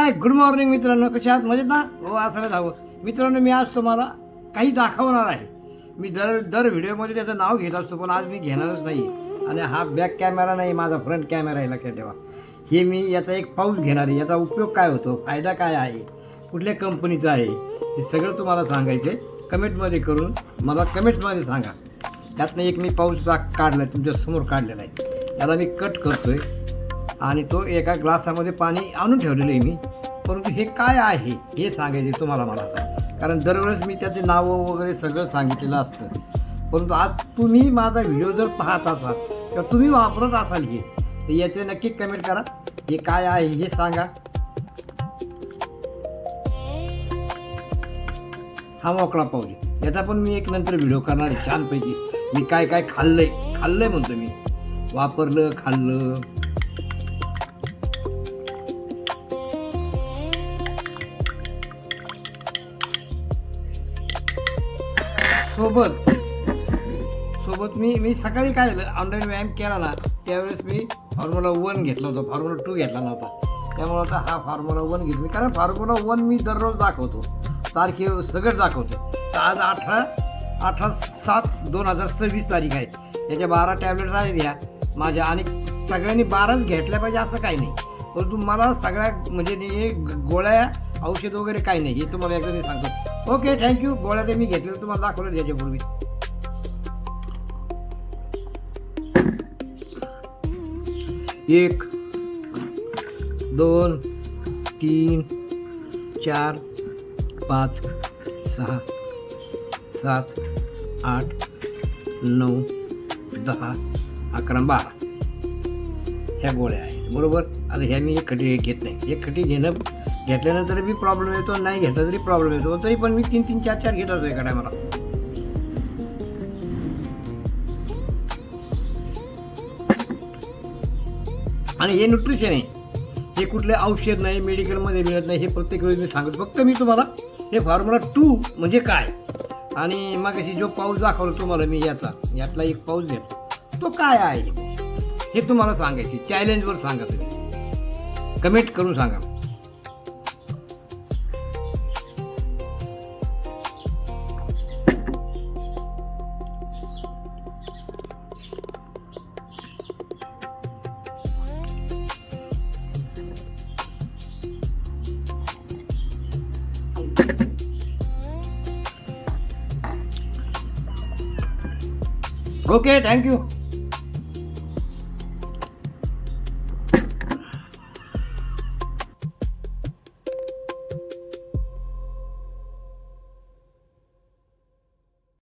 Hi good morning मित्रांनो, कशा आहात? मजेत ना? हो असायला हवं. मित्रांनो, मी आज तुम्हाला काही दाखवणार आहे. मी दर व्हिडिओमध्ये त्याचं नाव घेत असतो, पण आज मी घेणारच नाही. आणि हा बॅक कॅमेरा नाही, माझा फ्रंट कॅमेरा आहे, लक्षात ठेवा. हे मी याचा एक पाऊच घेणार आहे. याचा उपयोग काय होतो, फायदा काय आहे, कुठल्या कंपनीचा आहे, हे सगळं तुम्हाला सांगायचं आहे. कमेंटमध्ये करून मला कमेंटमध्ये सांगा. त्यातनं एक मी पाऊच काढला आहे, तुमच्यासमोर काढलेला आहे. त्याला मी कट करतो आहे आणि तो एका ग्लासामध्ये पाणी आणून ठेवलेलं आहे मी. परंतु हे काय आहे हे सांगायचे तुम्हाला मला आता, कारण दरवेळेस मी त्याचे नावं वगैरे सगळं सांगितलेलं असतं. परंतु आज तुम्ही माझा व्हिडिओ जर पाहत असाल तर तुम्ही वापरत असाल हे, तर याचे नक्की कमेंट करा. हे काय आहे हे सांगा. हा मोकळा पाऊच, याचा पण मी एक नंतर व्हिडिओ करणार आहे छानपैकी. मी काय काय खाल्लंय म्हणतो मी, वापरलं, खाल्लं. सोबत मी सकाळी काय झालं, ऑनलाईन व्यायाम केला ना, त्यावेळेस मी फॉर्म्युला 1 घेतला होता, फॉर्म्युला 2 घेतला नव्हता. त्यामुळे आता हा फॉर्म्युला 1 घेतो मी, कारण फॉर्म्युला 1 मी दररोज दाखवतो, तारखे सगळं दाखवतो. तर आज 18/7/2026 तारीख आहे. याच्या 12 टॅबलेट्स आहेत ह्या माझ्या, आणि सगळ्यांनी 12च घेतल्या पाहिजे असं काही नाही. परंतु मला सगळ्या म्हणजे गोळ्या औषध वगैरे काही नाही, हे तुम्हाला एकदा मी सांगतो. Okay, thank you. गोळ्या ते मी घेतलेलं तुम्हाला दाखवलं याच्यापूर्वी. 1 2 3 4 5 6 7 8 9 10 11 12 ह्या गोळ्या आहेत, बरोबर. आता ह्या मी एक खटी घेत नाही. एक खटी घेतल्यानंतर बी प्रॉब्लेम येतो, नाही घेतला तरी प्रॉब्लेम येतो. तरी पण मी 3 4 घेत असतो एका टायमाला. आणि हे न्यूट्रिशन आहे, हे कुठले औषध नाही, मेडिकलमध्ये मिळत नाही. हे प्रत्येक वेळी मी सांगतो. फक्त मी तुम्हाला हे फॉर्म्युला 2 म्हणजे काय, आणि मग अशी जो पाऊच दाखवला तुम्हाला मी यातला एक पाऊच घेतो, तो काय आहे हे तुम्हाला सांगायचे. चॅलेंजवर सांगा, तुम्ही कमेंट करून सांगा. Okay, thank you.